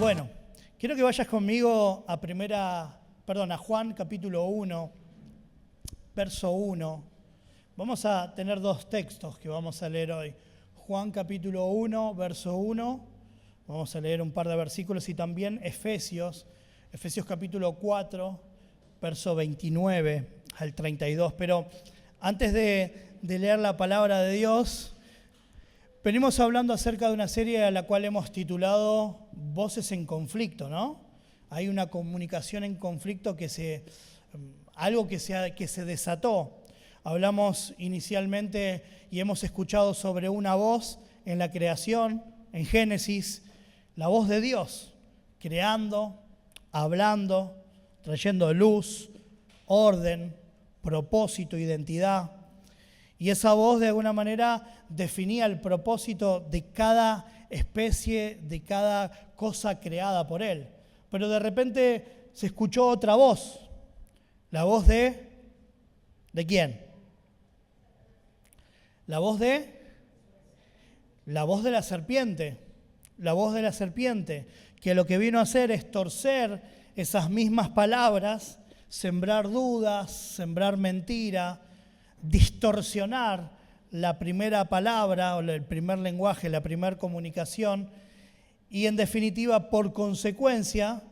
Bueno, quiero que vayas conmigo a Juan capítulo 1, verso 1. Vamos a tener dos textos que vamos a leer hoy. Juan capítulo 1, verso 1. Vamos a leer un par de versículos y también Efesios capítulo 4, verso 29 al 32. Pero antes de leer la palabra de Dios, venimos hablando acerca de una serie a la cual hemos titulado Voces en conflicto, ¿no? Hay una comunicación en conflicto algo que se desató. Hablamos inicialmente y hemos escuchado sobre una voz en la creación, en Génesis, la voz de Dios, creando, hablando, trayendo luz, orden, propósito, identidad. Y esa voz de alguna manera definía el propósito de cada especie, de cada cosa creada por Él. Pero de repente se escuchó otra voz, la voz ¿de quién? La voz de la serpiente. La voz de la serpiente, que lo que vino a hacer es torcer esas mismas palabras, sembrar dudas, sembrar mentira, distorsionar la primera palabra o el primer lenguaje, la primera comunicación, y en definitiva, por consecuencia,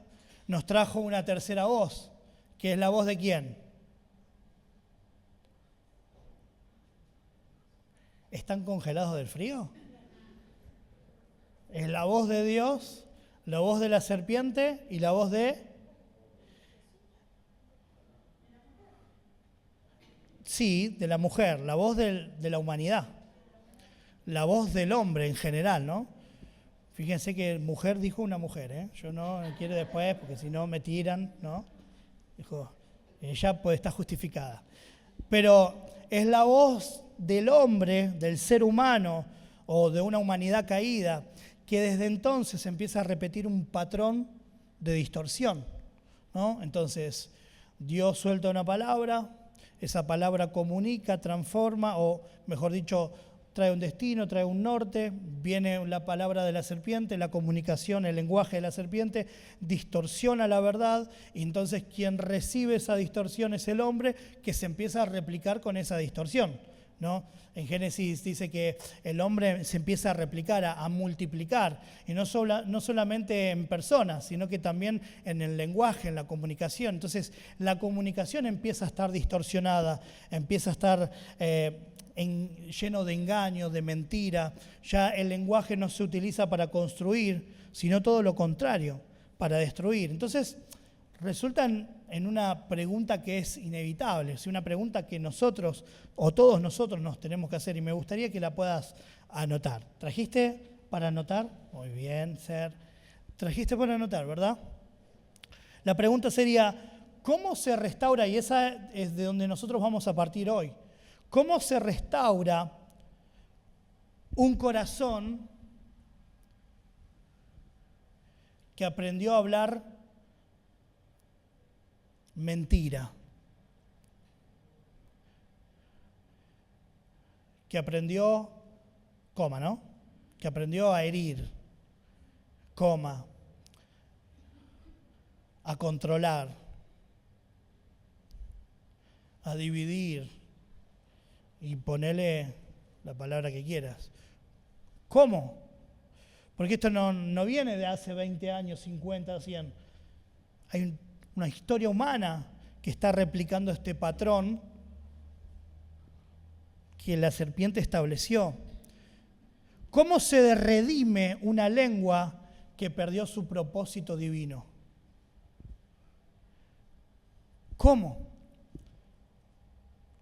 nos trajo una tercera voz, que es la voz ¿de quién? ¿Están congelados del frío? Es la voz de Dios, la voz de la serpiente y la voz de... Sí, de la mujer, la voz de la humanidad, la voz del hombre en general, ¿no? Fíjense que mujer dijo una mujer, ¿eh? Yo no quiero después, porque si no me tiran, ¿no? Dijo, ella puede estar justificada. Pero es la voz del hombre, del ser humano o de una humanidad caída, que desde entonces empieza a repetir un patrón de distorsión, ¿no? Entonces, Dios suelta una palabra, esa palabra comunica, transforma, o mejor dicho, trae un destino, trae un norte, viene la palabra de la serpiente, la comunicación, el lenguaje de la serpiente, distorsiona la verdad, y entonces quien recibe esa distorsión es el hombre que se empieza a replicar con esa distorsión, ¿no? En Génesis dice que el hombre se empieza a replicar, a multiplicar, y no solamente en personas, sino que también en el lenguaje, en la comunicación. Entonces la comunicación empieza a estar distorsionada, empieza a estar lleno de engaño, de mentira. Ya el lenguaje no se utiliza para construir, sino todo lo contrario, para destruir. Entonces resultan en una pregunta que es inevitable, es una pregunta que nosotros, o todos nosotros nos tenemos que hacer, y me gustaría que la puedas anotar. ¿Trajiste para anotar? Muy bien, Ser. Trajiste para anotar, ¿verdad? La pregunta sería, ¿cómo se restaura? Y esa es de donde nosotros vamos a partir hoy. ¿Cómo se restaura un corazón que aprendió a hablar mentira, que aprendió, ¿no? Que aprendió a herir, a controlar, a dividir y ponerle la palabra que quieras? ¿Cómo? Porque esto no viene de hace 20 años, 50, 100. Hay una historia humana que está replicando este patrón que la serpiente estableció. ¿Cómo se redime una lengua que perdió su propósito divino? ¿Cómo?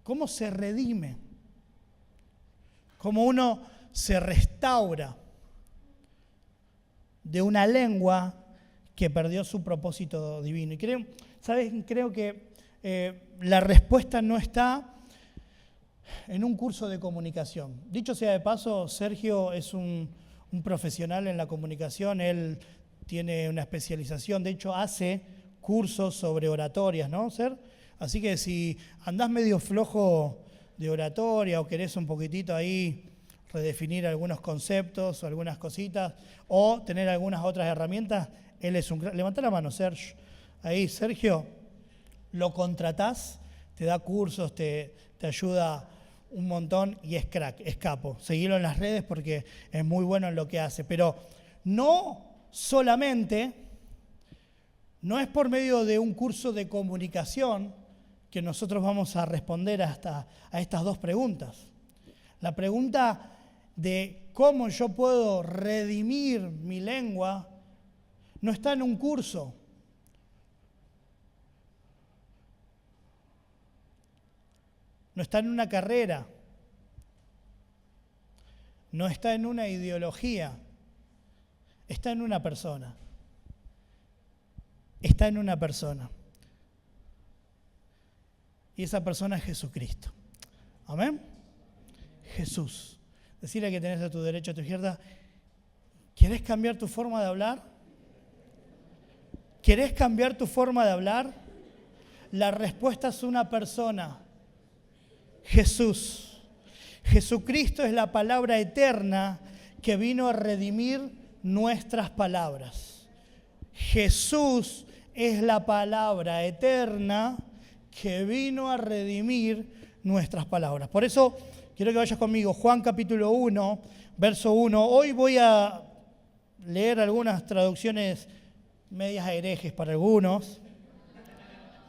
¿Cómo se redime? ¿Cómo uno se restaura de una lengua que perdió su propósito divino? Y creo que la respuesta no está en un curso de comunicación. Dicho sea de paso, Sergio es un profesional en la comunicación, él tiene una especialización, de hecho hace cursos sobre oratorias, ¿no, Ser? Así que si andás medio flojo de oratoria o querés un poquitito ahí redefinir algunos conceptos o algunas cositas, o tener algunas otras herramientas, él es un... Levanta la mano, Sergio. Ahí, Sergio, lo contratás, te da cursos, te ayuda un montón y es crack, es capo. Seguilo en las redes porque es muy bueno en lo que hace. Pero no solamente, no es por medio de un curso de comunicación que nosotros vamos a responder a estas dos preguntas. La pregunta de cómo yo puedo redimir mi lengua no está en un curso. No está en una carrera. No está en una ideología. Está en una persona. Está en una persona. Y esa persona es Jesucristo. Amén. Jesús. Decirle que tenés a tu derecha, a tu izquierda, ¿querés cambiar tu forma de hablar? ¿Querés cambiar tu forma de hablar? La respuesta es una persona. Jesús. Jesucristo es la palabra eterna que vino a redimir nuestras palabras. Jesús es la palabra eterna que vino a redimir nuestras palabras. Por eso quiero que vayas conmigo, Juan capítulo 1, verso 1. Hoy voy a leer algunas traducciones medias herejes para algunos.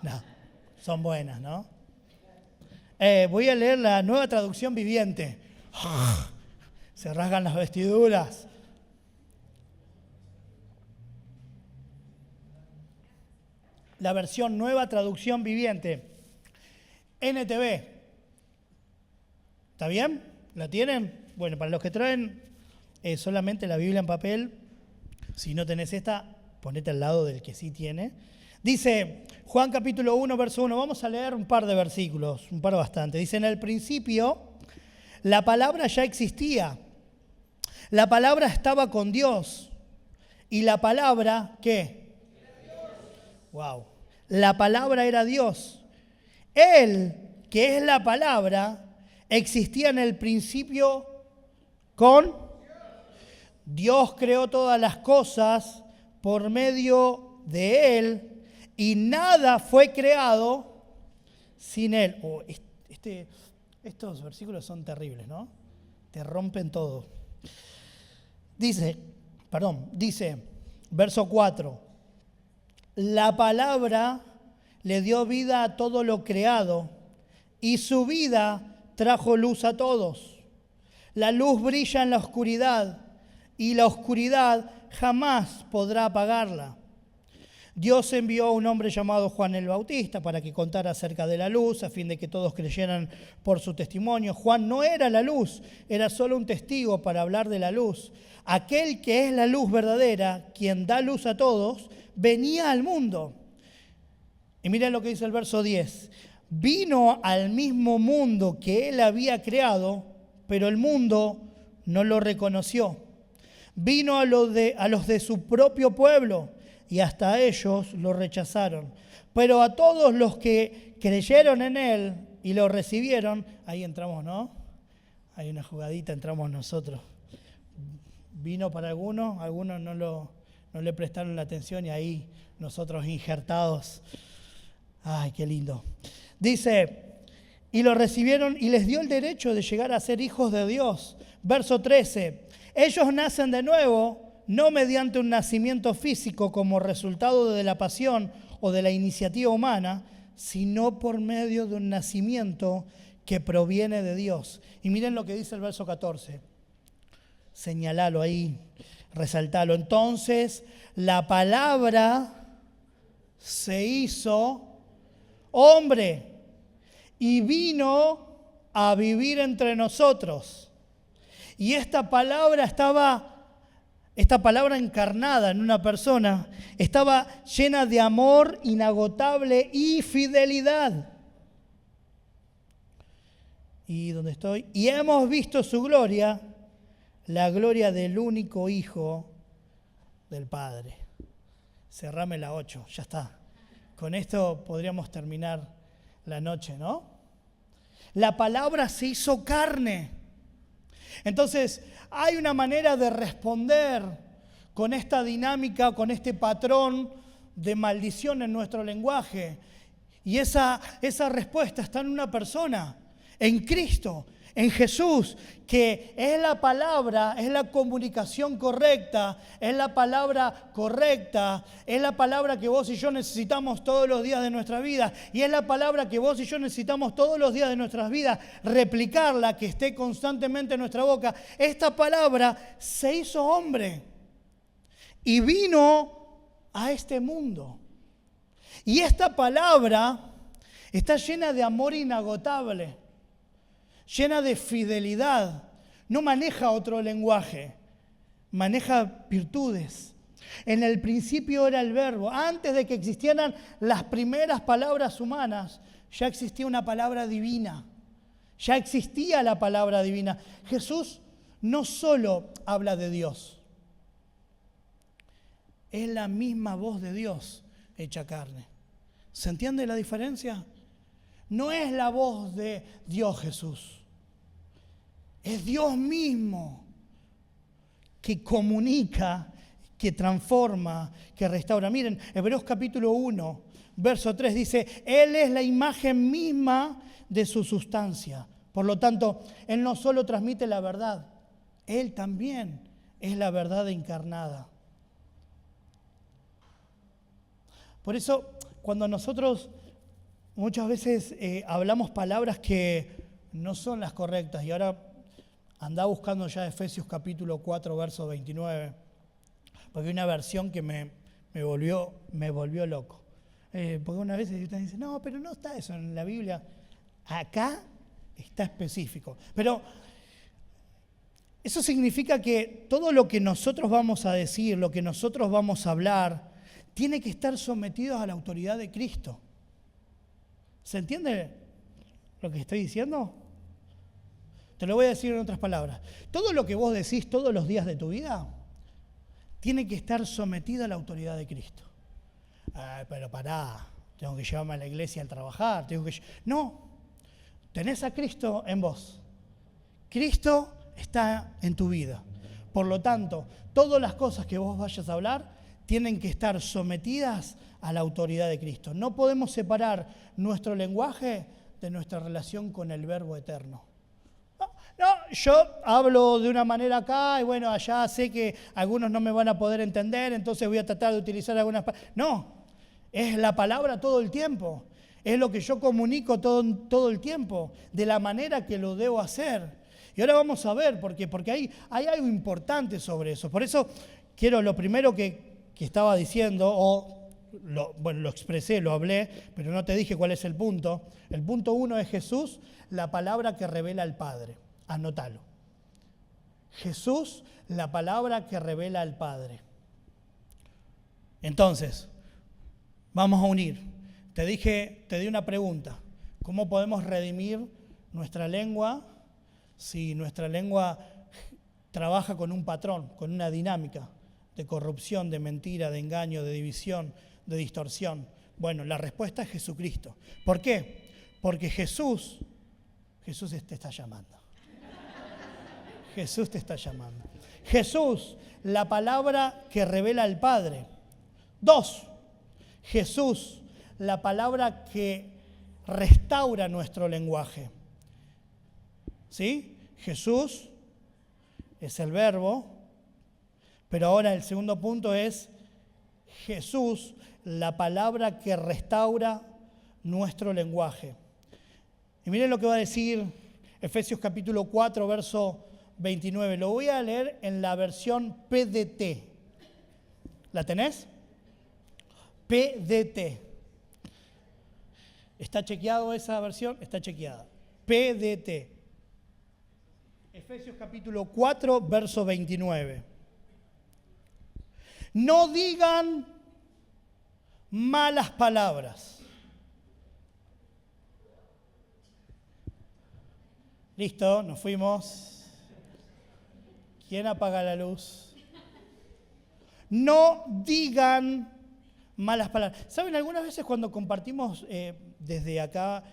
No, son buenas, ¿no? Voy a leer la Nueva Traducción Viviente. Se rasgan las vestiduras. La versión Nueva Traducción Viviente. NTV. ¿Está bien? ¿La tienen? Bueno, para los que traen solamente la Biblia en papel, si no tenés esta, ponete al lado del que sí tiene. Dice Juan capítulo 1, verso 1. Vamos a leer un par de versículos, un par bastante. Dice, en el principio la palabra ya existía. La palabra estaba con Dios. Y la palabra, ¿qué? Wow. La palabra era Dios. Él, que es la palabra, existía en el principio con Dios. Creó todas las cosas por medio de Él y nada fue creado sin Él. Estos versículos son terribles, ¿no? Te rompen todo. Dice, verso 4, la palabra le dio vida a todo lo creado y su vida trajo luz a todos. La luz brilla en la oscuridad y la oscuridad jamás podrá apagarla. Dios envió a un hombre llamado Juan el Bautista para que contara acerca de la luz, a fin de que todos creyeran por su testimonio. Juan no era la luz, era solo un testigo para hablar de la luz. Aquel que es la luz verdadera, quien da luz a todos, venía al mundo. Y miren lo que dice el verso 10. Vino al mismo mundo que él había creado, pero el mundo no lo reconoció. Vino a los de su propio pueblo y hasta ellos lo rechazaron. Pero a todos los que creyeron en él y lo recibieron, ahí entramos, ¿no? Hay una jugadita, entramos nosotros. Vino para algunos no le prestaron la atención y ahí nosotros injertados. Ay, qué lindo. Dice, y lo recibieron y les dio el derecho de llegar a ser hijos de Dios. Verso 13, ellos nacen de nuevo, no mediante un nacimiento físico como resultado de la pasión o de la iniciativa humana, sino por medio de un nacimiento que proviene de Dios. Y miren lo que dice el verso 14. Señalalo ahí, resaltalo. Entonces, la palabra se hizo hombre y vino a vivir entre nosotros. Y esta palabra encarnada en una persona, estaba llena de amor inagotable y fidelidad. ¿Y dónde estoy? Y hemos visto su gloria, la gloria del único Hijo del Padre. Cerrame la 8, ya está. Con esto podríamos terminar la noche, ¿no? La palabra se hizo carne Entonces, hay una manera de responder con esta dinámica, con este patrón de maldición en nuestro lenguaje. Y esa respuesta está en una persona, en Cristo, en Jesús, que es la palabra, es la comunicación correcta, es la palabra correcta, es la palabra que vos y yo necesitamos todos los días de nuestra vida, y es la palabra que vos y yo necesitamos todos los días de nuestras vidas, replicarla, que esté constantemente en nuestra boca. Esta palabra se hizo hombre y vino a este mundo. Y esta palabra está llena de amor inagotable, llena de fidelidad. No maneja otro lenguaje, maneja virtudes. En el principio era el verbo. Antes de que existieran las primeras palabras humanas, ya existía una palabra divina. Ya existía la palabra divina. Jesús no solo habla de Dios, es la misma voz de Dios hecha carne. ¿Se entiende la diferencia? No es la voz de Dios Jesús. Es Dios mismo que comunica, que transforma, que restaura. Miren, Hebreos capítulo 1, verso 3 dice, Él es la imagen misma de su sustancia. Por lo tanto, Él no solo transmite la verdad, Él también es la verdad encarnada. Por eso, cuando nosotros muchas veces hablamos palabras que no son las correctas, y ahora andá buscando ya Efesios capítulo 4, verso 29, porque hay una versión que me volvió loco. Porque una vez ustedes dicen, no, pero no está eso en la Biblia. Acá está específico. Pero eso significa que todo lo que nosotros vamos a decir, lo que nosotros vamos a hablar, tiene que estar sometido a la autoridad de Cristo. ¿Se entiende lo que estoy diciendo? Te lo voy a decir en otras palabras. Todo lo que vos decís todos los días de tu vida tiene que estar sometido a la autoridad de Cristo. Pero pará, tengo que llevarme a la iglesia al trabajar. No, tenés a Cristo en vos. Cristo está en tu vida. Por lo tanto, todas las cosas que vos vayas a hablar tienen que estar sometidas a la autoridad de Cristo. No podemos separar nuestro lenguaje de nuestra relación con el Verbo eterno. No, yo hablo de una manera acá y bueno, allá sé que algunos no me van a poder entender, entonces voy a tratar de utilizar algunas palabras. No, es la palabra todo el tiempo. Es lo que yo comunico todo el tiempo, de la manera que lo debo hacer. Y ahora vamos a ver, porque hay algo importante sobre eso. Por eso quiero, lo primero que estaba diciendo, lo expresé, lo hablé, pero no te dije cuál es el punto. El punto 1 es Jesús, la palabra que revela al Padre. Anótalo. Jesús, la palabra que revela al Padre. Entonces, vamos a unir. Te di una pregunta. ¿Cómo podemos redimir nuestra lengua si nuestra lengua trabaja con un patrón, con una dinámica de corrupción, de mentira, de engaño, de división, de distorsión? Bueno, la respuesta es Jesucristo. ¿Por qué? Porque Jesús te está llamando. Jesús te está llamando. Jesús, la palabra que revela al Padre. 2, Jesús, la palabra que restaura nuestro lenguaje. ¿Sí? Jesús es el verbo, pero ahora el segundo punto es Jesús, la palabra que restaura nuestro lenguaje. Y miren lo que va a decir Efesios capítulo 4, verso 29. Lo voy a leer en la versión PDT. ¿La tenés? PDT. ¿Está chequeado esa versión? Está chequeada. PDT. Efesios capítulo 4, verso 29. No digan malas palabras. Listo, nos fuimos. ¿Quién apaga la luz? No digan malas palabras. ¿Saben? Algunas veces cuando compartimos desde acá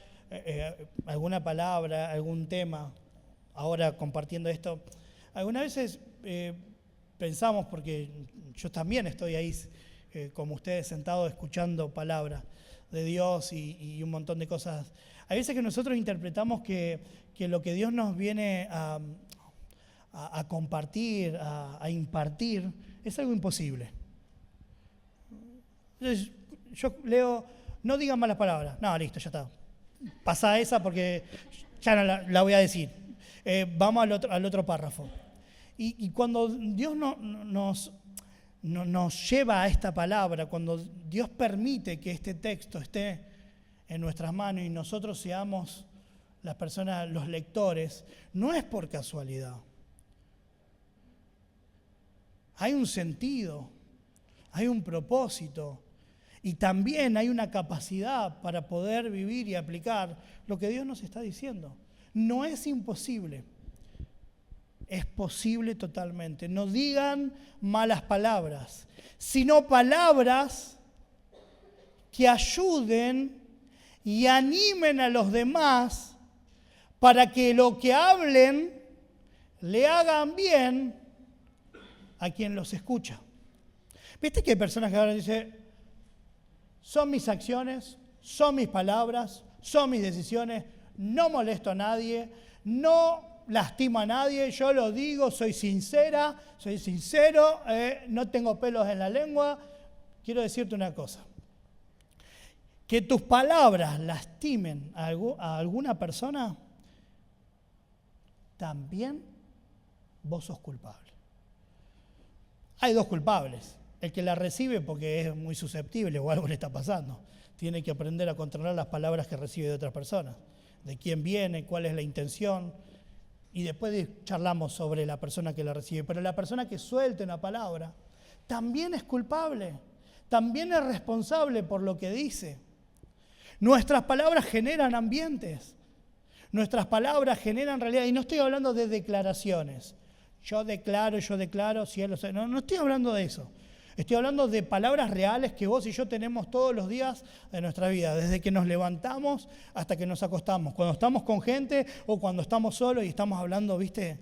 alguna palabra, algún tema, ahora compartiendo esto, algunas veces pensamos, porque yo también estoy ahí como ustedes sentados escuchando palabras de Dios y un montón de cosas. Hay veces que nosotros interpretamos que lo que Dios nos viene a compartir, a impartir, es algo imposible. Entonces, yo leo, no digan malas palabras. No, listo, ya está. Pasa esa porque ya no la voy a decir. Vamos al otro párrafo. Y cuando Dios nos lleva a esta palabra, cuando Dios permite que este texto esté en nuestras manos y nosotros seamos las personas, los lectores, no es por casualidad. Hay un sentido, hay un propósito y también hay una capacidad para poder vivir y aplicar lo que Dios nos está diciendo. No es imposible. Es posible totalmente. No digan malas palabras, sino palabras que ayuden y animen a los demás para que lo que hablen le hagan bien a quien los escucha. ¿Viste que hay personas que ahora dicen, son mis acciones, son mis palabras, son mis decisiones, no molesto a nadie, no lastimo a nadie, yo lo digo, soy sincera, soy sincero, no tengo pelos en la lengua? Quiero decirte una cosa, que tus palabras lastimen a alguna persona, también vos sos culpable. Hay dos culpables, el que la recibe porque es muy susceptible o algo le está pasando, tiene que aprender a controlar las palabras que recibe de otras personas, de quién viene, cuál es la intención. Y después charlamos sobre la persona que la recibe. Pero la persona que suelta una palabra también es culpable, también es responsable por lo que dice. Nuestras palabras generan ambientes, nuestras palabras generan realidad. Y no estoy hablando de declaraciones. Yo declaro, cielo, no estoy hablando de eso. Estoy hablando de palabras reales que vos y yo tenemos todos los días de nuestra vida, desde que nos levantamos hasta que nos acostamos, cuando estamos con gente o cuando estamos solos y estamos hablando, ¿viste?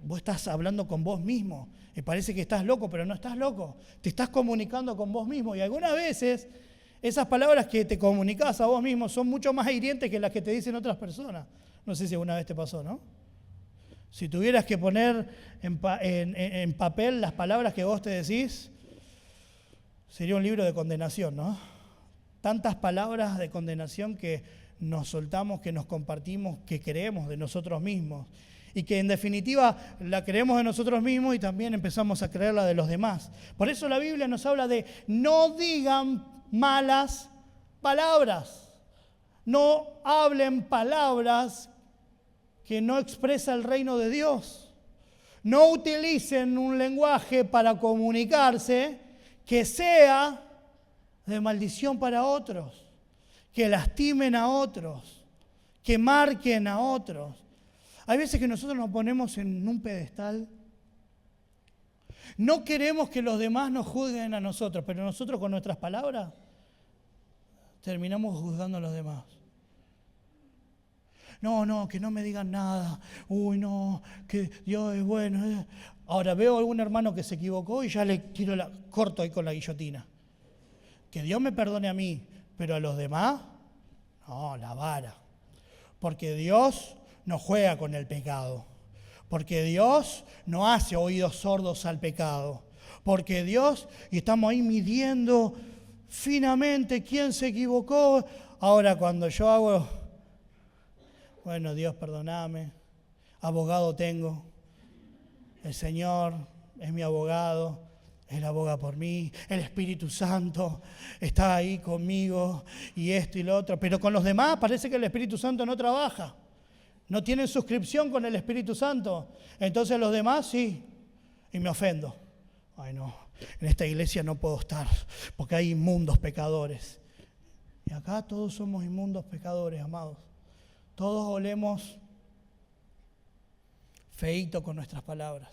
Vos estás hablando con vos mismo y parece que estás loco, pero no estás loco. Te estás comunicando con vos mismo y algunas veces esas palabras que te comunicás a vos mismo son mucho más hirientes que las que te dicen otras personas. No sé si alguna vez te pasó, ¿no? Si tuvieras que poner en papel las palabras que vos te decís, sería un libro de condenación, ¿no? Tantas palabras de condenación que nos soltamos, que nos compartimos, que creemos de nosotros mismos. Y que en definitiva la creemos de nosotros mismos y también empezamos a creerla de los demás. Por eso la Biblia nos habla de no digan malas palabras. No hablen palabras que no expresa el reino de Dios. No utilicen un lenguaje para comunicarse que sea de maldición para otros, que lastimen a otros, que marquen a otros. Hay veces que nosotros nos ponemos en un pedestal. No queremos que los demás nos juzguen a nosotros, pero nosotros con nuestras palabras terminamos juzgando a los demás. No, que no me digan nada. Uy, no, que Dios es bueno. Ahora veo a algún hermano que se equivocó y ya le corto ahí con la guillotina. Que Dios me perdone a mí, pero a los demás, no, la vara. Porque Dios no juega con el pecado. Porque Dios no hace oídos sordos al pecado. Porque Dios, y estamos ahí midiendo finamente quién se equivocó. Ahora cuando yo hago, bueno, Dios perdóname, abogado tengo, el Señor es mi abogado, Él aboga por mí, el Espíritu Santo está ahí conmigo y esto y lo otro. Pero con los demás parece que el Espíritu Santo no trabaja. No tienen suscripción con el Espíritu Santo. Entonces los demás sí. Y me ofendo. Ay no, en esta iglesia no puedo estar porque hay inmundos pecadores. Y acá todos somos inmundos pecadores, amados. Todos olemos feíto con nuestras palabras.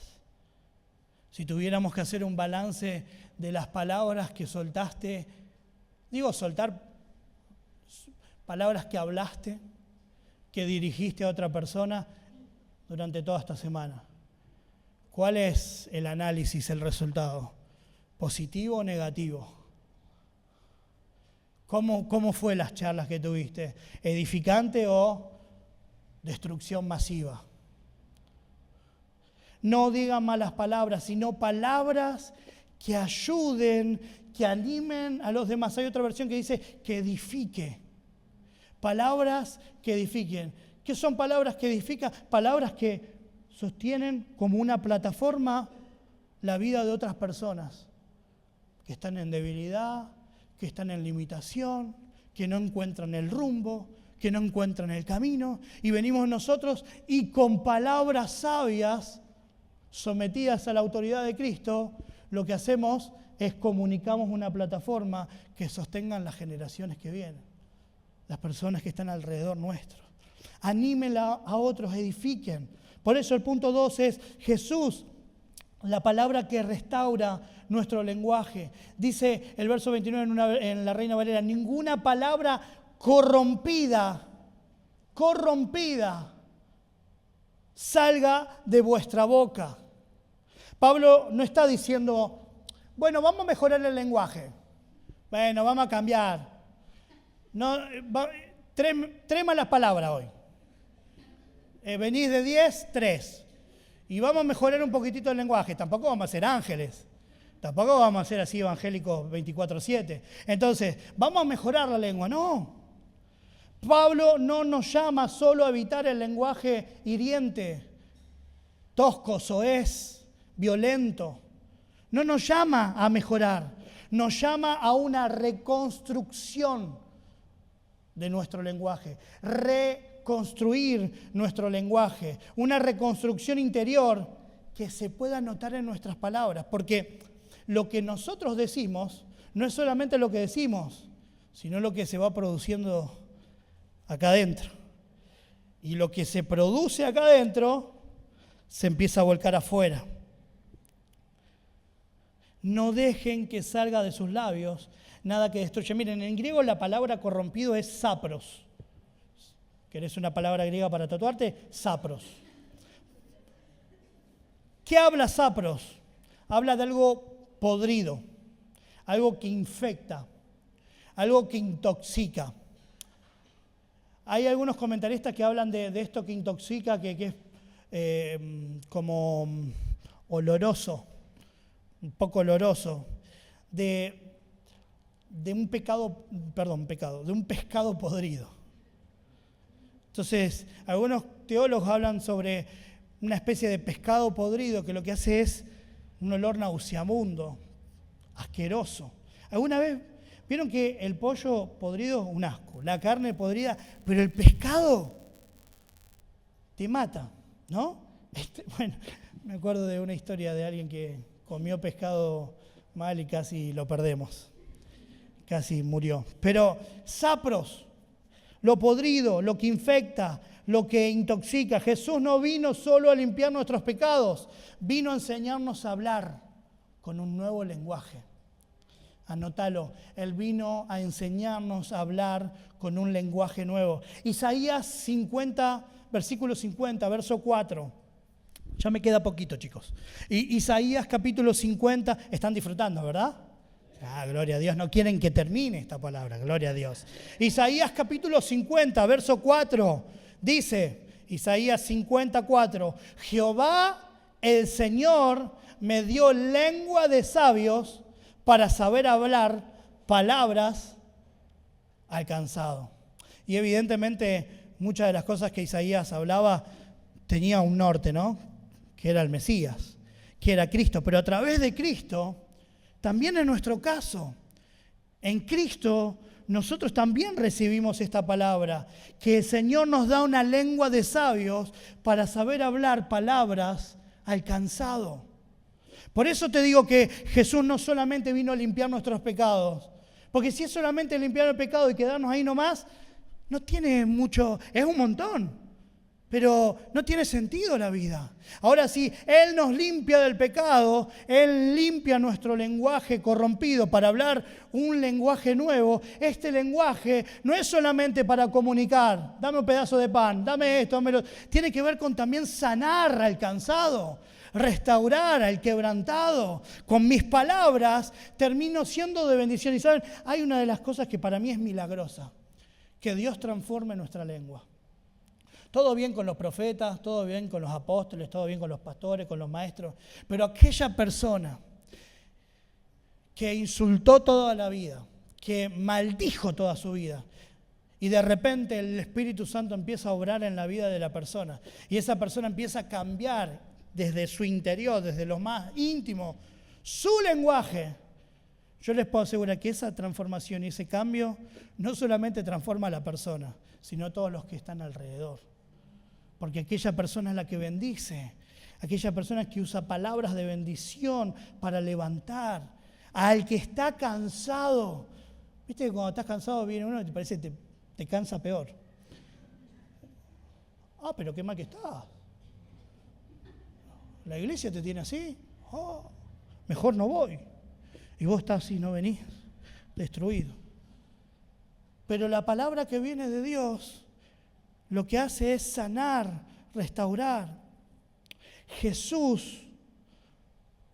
Si tuviéramos que hacer un balance de las palabras que soltaste, digo soltar palabras que hablaste, que dirigiste a otra persona durante toda esta semana? ¿Cuál es el análisis, el resultado? ¿Positivo o negativo? ¿Cómo fue las charlas que tuviste? ¿Edificante o destrucción masiva? No digan malas palabras, sino palabras que ayuden, que animen a los demás. Hay otra versión que dice que edifique. Palabras que edifiquen. ¿Qué son palabras que edifican? Palabras que sostienen como una plataforma la vida de otras personas que están en debilidad, que están en limitación, que no encuentran el rumbo, que no encuentran el camino. Y venimos nosotros y con palabras sabias, sometidas a la autoridad de Cristo, lo que hacemos es comunicamos una plataforma que sostengan las generaciones que vienen, las personas que están alrededor nuestro. Anímenla a otros, edifiquen. Por eso el punto 2 es Jesús, la palabra que restaura nuestro lenguaje. Dice el verso 29 en la Reina Valera, ninguna palabra corrompida, salga de vuestra boca. Pablo no está diciendo, bueno, vamos a mejorar el lenguaje. Bueno, vamos a cambiar. No, tres malas palabras hoy. Venís de 10, 3. Y vamos a mejorar un poquitito el lenguaje. Tampoco vamos a ser ángeles. Tampoco vamos a ser así evangélicos 24/7. Entonces, vamos a mejorar la lengua. No. Pablo no nos llama solo a evitar el lenguaje hiriente, tosco, soez, violento. No nos llama a mejorar. Nos llama a una reconstrucción de nuestro lenguaje. Reconstruir nuestro lenguaje. Una reconstrucción interior que se pueda notar en nuestras palabras. Porque lo que nosotros decimos no es solamente lo que decimos, sino lo que se va produciendo acá adentro. Y lo que se produce acá adentro se empieza a volcar afuera. No dejen que salga de sus labios nada que destruya. Miren, en griego la palabra corrompido es sapros. ¿Querés una palabra griega para tatuarte? Sapros. ¿Qué habla sapros? Habla de algo podrido, algo que infecta, algo que intoxica. Hay algunos comentaristas que hablan de esto que intoxica, que es como oloroso, un poco oloroso, de un pescado podrido. Entonces, algunos teólogos hablan sobre una especie de pescado podrido que lo que hace es un olor nauseabundo, asqueroso. ¿Alguna vez vieron que el pollo podrido es un asco, la carne podrida, pero el pescado te mata, ¿no? Bueno, me acuerdo de una historia de alguien que comió pescado mal y casi lo perdemos. Casi murió. Pero sapros, lo podrido, lo que infecta, lo que intoxica. Jesús no vino solo a limpiar nuestros pecados, vino a enseñarnos a hablar con un nuevo lenguaje. Anótalo, Él vino a enseñarnos a hablar con un lenguaje nuevo. Isaías 50, versículo 50, verso 4. Ya me queda poquito, chicos. Y Isaías capítulo 50, están disfrutando, ¿verdad? Gloria a Dios, no quieren que termine esta palabra, gloria a Dios. Isaías capítulo 50, verso 4, dice, Isaías 54, Jehová el Señor me dio lengua de sabios para saber hablar palabras al cansado. Y evidentemente muchas de las cosas que Isaías hablaba tenía un norte, ¿no? Que era el Mesías, que era Cristo, pero a través de Cristo, también en nuestro caso, en Cristo, nosotros también recibimos esta palabra, que el Señor nos da una lengua de sabios para saber hablar palabras al cansado. Por eso te digo que Jesús no solamente vino a limpiar nuestros pecados, porque si es solamente limpiar el pecado y quedarnos ahí nomás, no tiene mucho, es un montón, pero no tiene sentido la vida. Ahora sí, Él nos limpia del pecado, Él limpia nuestro lenguaje corrompido para hablar un lenguaje nuevo. Este lenguaje no es solamente para comunicar, dame un pedazo de pan, dame esto, dámelo. Tiene que ver con también sanar al cansado, restaurar al quebrantado. Con mis palabras termino siendo de bendición. Y saben, hay una de las cosas que para mí es milagrosa, que Dios transforme nuestra lengua. Todo bien con los profetas, todo bien con los apóstoles, todo bien con los pastores, con los maestros, pero aquella persona que insultó toda la vida, que maldijo toda su vida, y de repente el Espíritu Santo empieza a obrar en la vida de la persona, y esa persona empieza a cambiar desde su interior, desde lo más íntimo, su lenguaje. Yo les puedo asegurar que esa transformación y ese cambio no solamente transforma a la persona, sino a todos los que están alrededor. Porque aquella persona es la que bendice, aquella persona que usa palabras de bendición para levantar al que está cansado. Viste que cuando estás cansado viene uno y te parece que te cansa peor. Ah, pero qué mal que estás. La iglesia te tiene así. Oh, mejor no voy. Y vos estás así, no venís, destruido. Pero la palabra que viene de Dios lo que hace es sanar, restaurar. Jesús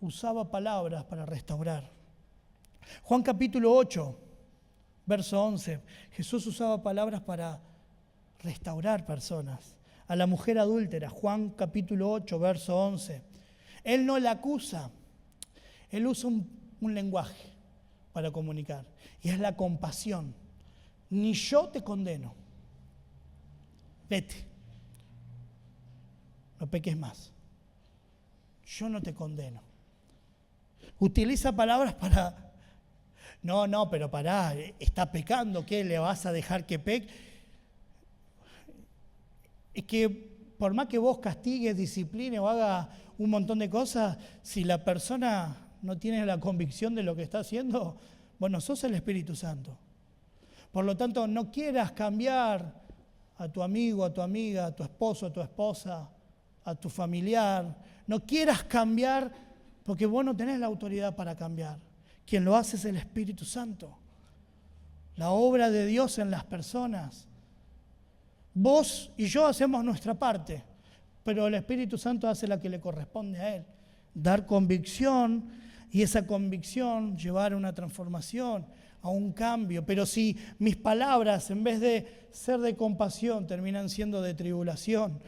usaba palabras para restaurar. Juan capítulo 8, verso 11. Jesús usaba palabras para restaurar personas. A la mujer adúltera, Juan capítulo 8, verso 11. Él no la acusa, él usa un lenguaje para comunicar, y es la compasión. Ni yo te condeno. Vete, no peques más. Yo no te condeno. Utiliza palabras para... No, pero pará, está pecando, ¿qué? ¿Le vas a dejar que peque? Es que por más que vos castigues, disciplines o hagas un montón de cosas, si la persona no tiene la convicción de lo que está haciendo, bueno, sos el Espíritu Santo. Por lo tanto, no quieras cambiar a tu amigo, a tu amiga, a tu esposo, a tu esposa, a tu familiar. No quieras cambiar porque vos no tenés la autoridad para cambiar. Quien lo hace es el Espíritu Santo. La obra de Dios en las personas. Vos y yo hacemos nuestra parte, pero el Espíritu Santo hace la que le corresponde a Él. Dar convicción y esa convicción llevar a una transformación, a un cambio. Pero si mis palabras, en vez de ser de compasión, terminan siendo de tribulación,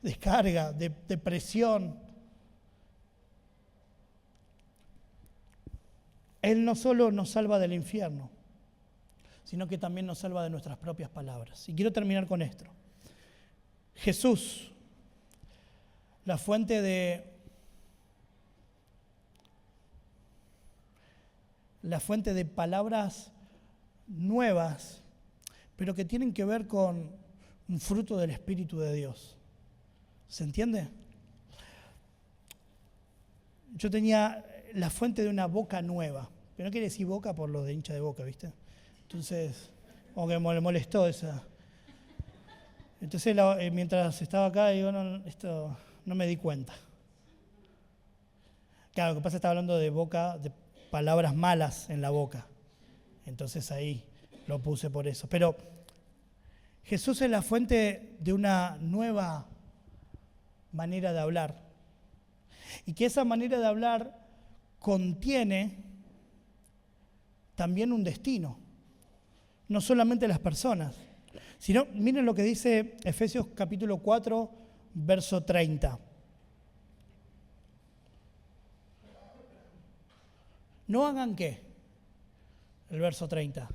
de carga, de presión, Él no solo nos salva del infierno, sino que también nos salva de nuestras propias palabras. Y quiero terminar con esto. Jesús, la fuente de palabras nuevas, pero que tienen que ver con un fruto del Espíritu de Dios. ¿Se entiende? Yo tenía la fuente de una boca nueva, pero no quiere decir boca por lo de hincha de Boca, ¿viste? Entonces, como que me molestó esa. Entonces, mientras estaba acá, digo, no, esto no me di cuenta. Claro, lo que pasa es que estaba hablando de boca, de palabras malas en la boca. Entonces ahí lo puse por eso. Pero Jesús es la fuente de una nueva manera de hablar. Y que esa manera de hablar contiene también un destino. No solamente las personas, sino, miren lo que dice Efesios capítulo 4, verso 30. ¿No hagan qué? El verso 30.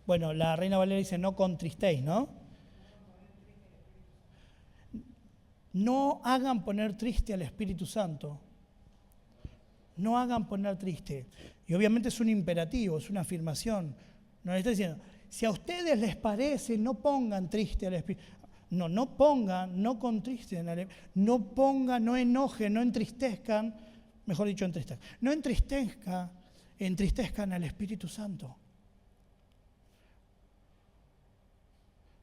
Bueno, la Reina Valera dice, no contristéis, ¿no? No hagan poner triste al Espíritu Santo. No hagan poner triste. Y obviamente es un imperativo, es una afirmación. No le está diciendo, si a ustedes les parece, no pongan triste al Espíritu. No pongan, no contristen, no pongan, no enojen, no entristezcan, mejor dicho, no entristezcan al Espíritu Santo.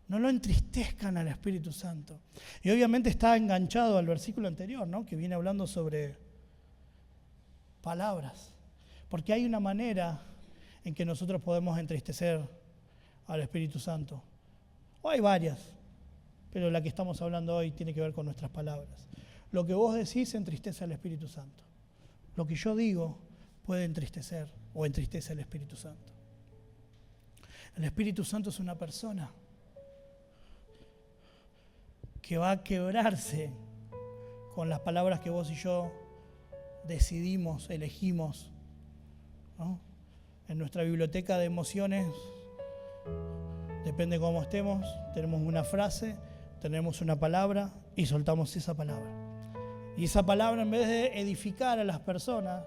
No lo entristezcan al Espíritu Santo. Y obviamente está enganchado al versículo anterior, ¿no? Que viene hablando sobre palabras. Porque hay una manera en que nosotros podemos entristecer al Espíritu Santo. O hay varias, pero la que estamos hablando hoy tiene que ver con nuestras palabras. Lo que vos decís entristece al Espíritu Santo. Lo que yo digo puede entristecer o entristece al Espíritu Santo. El Espíritu Santo es una persona que va a quebrarse con las palabras que vos y yo decidimos, elegimos, ¿no? En nuestra biblioteca de emociones, depende cómo estemos, tenemos una frase, tenemos una palabra y soltamos esa palabra. Y esa palabra, en vez de edificar a las personas,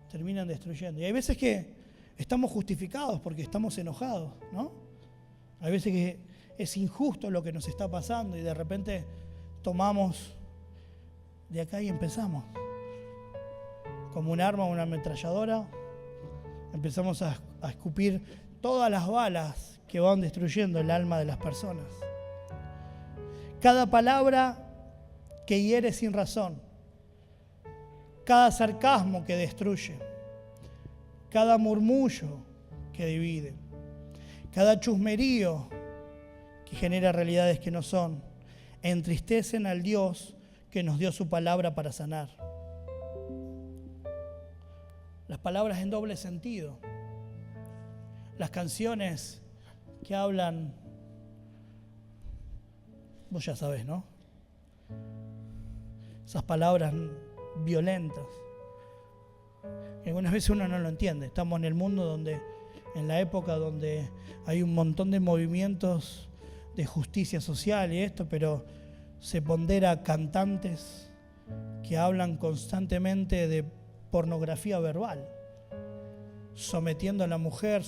terminan destruyendo. Y hay veces que estamos justificados porque estamos enojados, ¿no? Hay veces que es injusto lo que nos está pasando y de repente tomamos de acá y empezamos. Como un arma, una ametralladora, empezamos a escupir todas las balas que van destruyendo el alma de las personas. Cada palabra que hiere sin razón, cada sarcasmo que destruye, cada murmullo que divide, cada chusmerío que genera realidades que no son, entristecen al Dios que nos dio su palabra para sanar. Las palabras en doble sentido, las canciones que hablan, vos ya sabés, ¿no? Esas palabras violentas. Y algunas veces uno no lo entiende. Estamos en el mundo donde, en la época donde hay un montón de movimientos de justicia social y esto, pero se pondera cantantes que hablan constantemente de pornografía verbal, sometiendo a la mujer,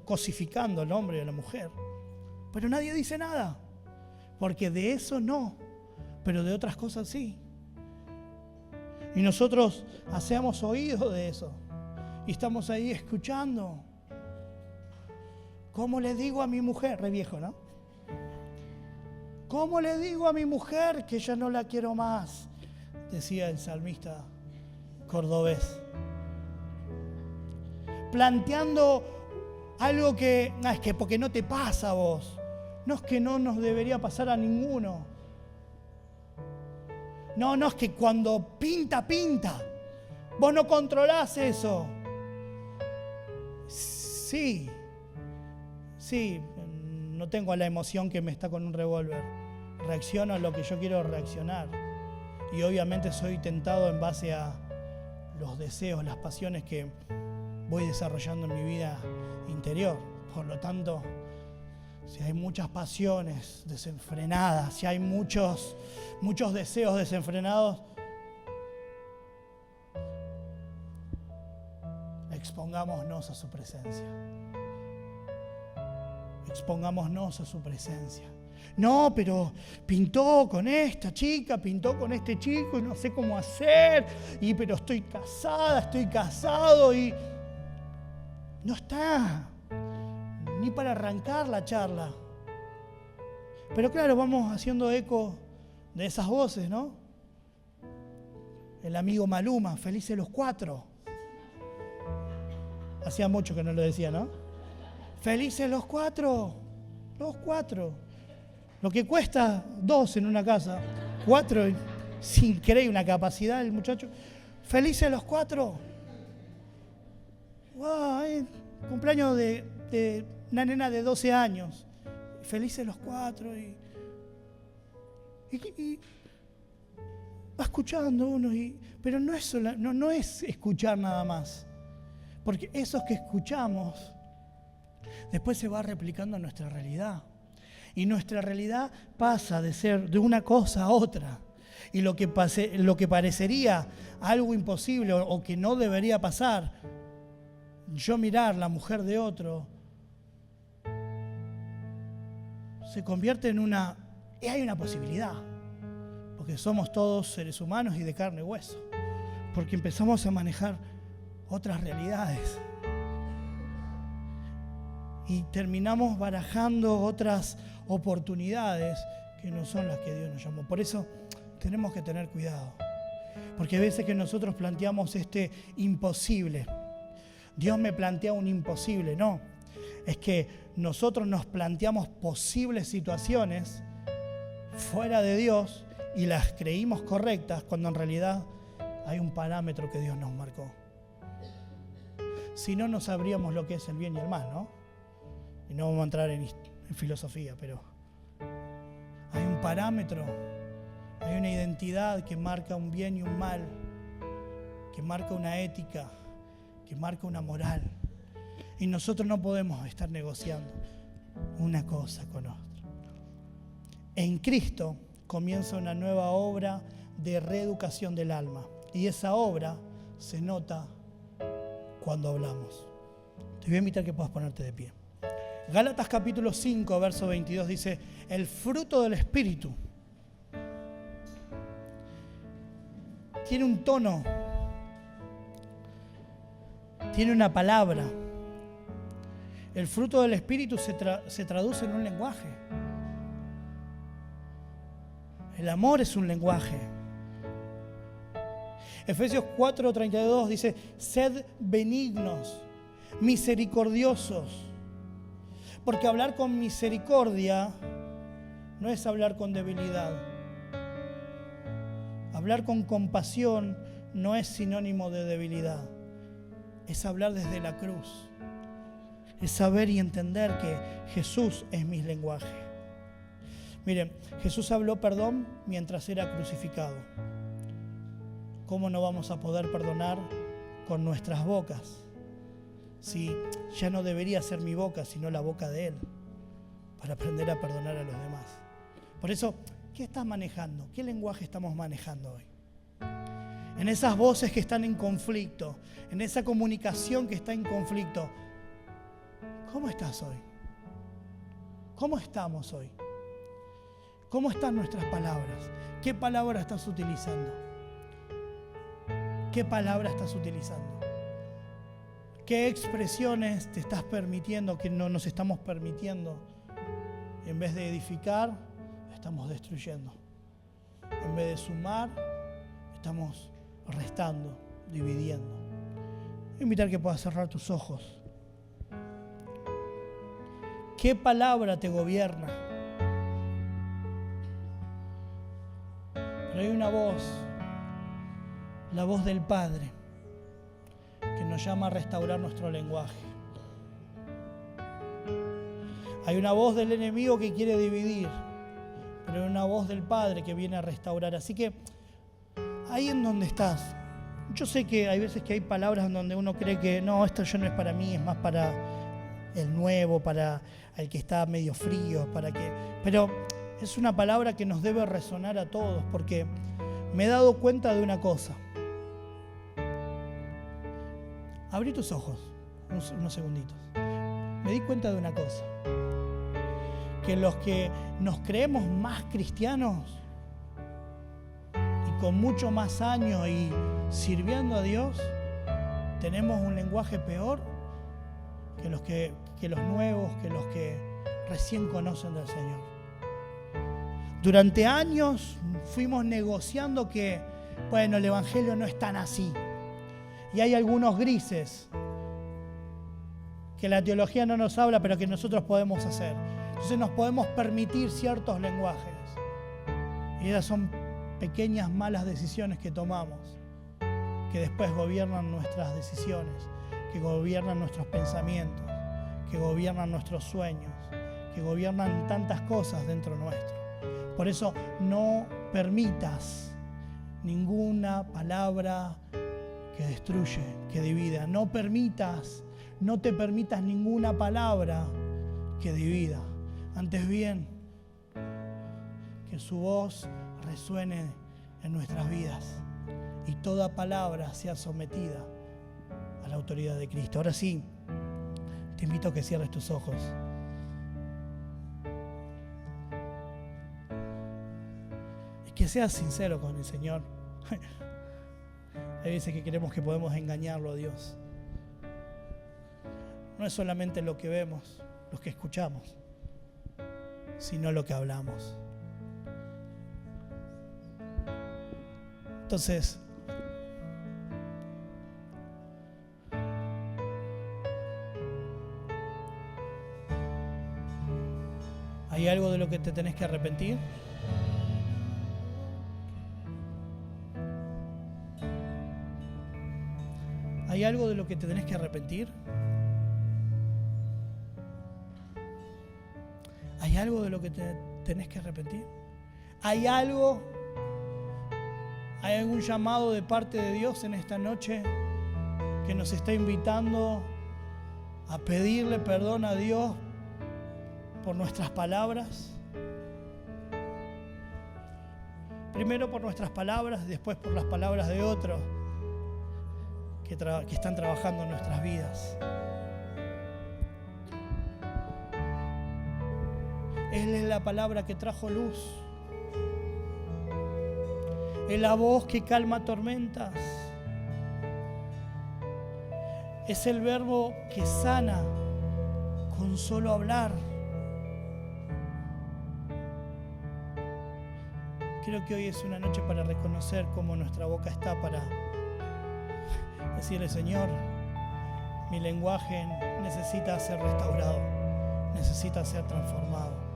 cosificando al hombre y a la mujer. Pero nadie dice nada, porque de eso no, pero de otras cosas sí. Y nosotros hacemos oído de eso y estamos ahí escuchando. ¿Cómo le digo a mi mujer? Re viejo, ¿no? ¿Cómo le digo a mi mujer que ya no la quiero más? Decía el salmista cordobés. Planteando algo que, es que porque no te pasa a vos. No es que no nos debería pasar a ninguno. No, es que cuando pinta. Vos no controlás eso. Sí, no tengo la emoción que me está con un revólver. Reacciono a lo que yo quiero reaccionar. Y obviamente soy tentado en base a los deseos, las pasiones que voy desarrollando en mi vida interior. Por lo tanto, si hay muchas pasiones desenfrenadas, si hay muchos deseos desenfrenados, expongámonos a su presencia. Expongámonos a su presencia. No, pero pintó con esta chica, pintó con este chico y no sé cómo hacer, pero estoy casada, estoy casado y no está ni para arrancar la charla. Pero claro, vamos haciendo eco de esas voces, ¿no? El amigo Maluma, felices los cuatro. Hacía mucho que no lo decía, ¿no? Felices los cuatro. Lo que cuesta 2 en una casa, 4, sin creer una capacidad el muchacho. Felices los 4. Wow, cumpleaños de una nena de 12 años. Felices los 4. Y va escuchando uno, pero no es escuchar nada más. Porque esos que escuchamos, después se va replicando en nuestra realidad. Y nuestra realidad pasa de ser de una cosa a otra. Y lo que parecería algo imposible o que no debería pasar, yo mirar la mujer de otro, se convierte en hay una posibilidad. Porque somos todos seres humanos y de carne y hueso. Porque empezamos a manejar otras realidades. y terminamos barajando otras oportunidades que no son las que Dios nos llamó. Por eso tenemos que tener cuidado, porque a veces que nosotros planteamos este imposible, Dios me plantea un imposible, no, es que nosotros nos planteamos posibles situaciones fuera de Dios y las creímos correctas cuando en realidad hay un parámetro que Dios nos marcó. Si no, no sabríamos lo que es el bien y el mal, ¿no? Y no vamos a entrar en filosofía, pero hay un parámetro, hay una identidad que marca un bien y un mal, que marca una ética, que marca una moral. Y nosotros no podemos estar negociando una cosa con otra. En Cristo comienza una nueva obra de reeducación del alma. Y esa obra se nota cuando hablamos. Te voy a invitar que puedas ponerte de pie. Gálatas capítulo 5, verso 22 dice, el fruto del Espíritu tiene un tono, tiene una palabra. El fruto del Espíritu se traduce en un lenguaje. El amor es un lenguaje. Efesios 4:32 dice, sed benignos, misericordiosos, porque hablar con misericordia no es hablar con debilidad. Hablar con compasión no es sinónimo de debilidad. Es hablar desde la cruz. Es saber y entender que Jesús es mi lenguaje. Miren, Jesús habló perdón mientras era crucificado. ¿Cómo no vamos a poder perdonar con nuestras bocas? Si ya no debería ser mi boca, sino la boca de Él, para aprender a perdonar a los demás. Por eso, ¿qué estás manejando? ¿Qué lenguaje estamos manejando hoy? En esas voces que están en conflicto, en esa comunicación que está en conflicto, ¿cómo estás hoy? ¿Cómo estamos hoy? ¿Cómo están nuestras palabras? ¿Qué palabra estás utilizando? ¿Qué palabra estás utilizando? ¿Qué expresiones te estás permitiendo que no nos estamos permitiendo? En vez de edificar, estamos destruyendo. En vez de sumar, estamos restando, dividiendo. Voy a invitar que puedas cerrar tus ojos. ¿Qué palabra te gobierna? Pero hay una voz, la voz del Padre, que nos llama a restaurar nuestro lenguaje. Hay una voz del enemigo que quiere dividir, pero hay una voz del Padre que viene a restaurar. Así que ahí en donde estás, yo sé que hay veces que hay palabras en donde uno cree que no, esto ya no es para mí, es más para el nuevo, para el que está medio frío, pero es una palabra que nos debe resonar a todos, porque me he dado cuenta de una cosa. Abrí tus ojos, unos segunditos. Me di cuenta de una cosa. Que los que nos creemos más cristianos y con mucho más años y sirviendo a Dios, tenemos un lenguaje peor que los nuevos, que los que recién conocen del Señor. Durante años fuimos negociando que, bueno, el Evangelio no es tan así. Y hay algunos grises que la teología no nos habla, pero que nosotros podemos hacer. Entonces nos podemos permitir ciertos lenguajes. Y esas son pequeñas malas decisiones que tomamos, que después gobiernan nuestras decisiones, que gobiernan nuestros pensamientos, que gobiernan nuestros sueños, que gobiernan tantas cosas dentro nuestro. Por eso no permitas ninguna palabra que destruye, que divida. No te permitas ninguna palabra que divida. Antes bien, que su voz resuene en nuestras vidas y toda palabra sea sometida a la autoridad de Cristo. Ahora sí, te invito a que cierres tus ojos. Y que seas sincero con el Señor. Hay veces que creemos que podemos engañarlo a Dios. No es solamente lo que vemos, los que escuchamos, sino lo que hablamos. Entonces, ¿hay algo de lo que te tenés que arrepentir? ¿Hay algo de lo que te tenés que arrepentir? ¿Hay algo de lo que te tenés que arrepentir? ¿Hay algo? ¿Hay algún llamado de parte de Dios en esta noche que nos está invitando a pedirle perdón a Dios por nuestras palabras? Primero por nuestras palabras, después por las palabras de otros que están trabajando en nuestras vidas. Él es la palabra que trajo luz. Es la voz que calma tormentas. Es el verbo que sana con solo hablar. Creo que hoy es una noche para reconocer cómo nuestra boca está para decirle: Señor, mi lenguaje necesita ser restaurado, necesita ser transformado.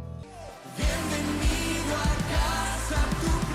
Bienvenido a casa, tu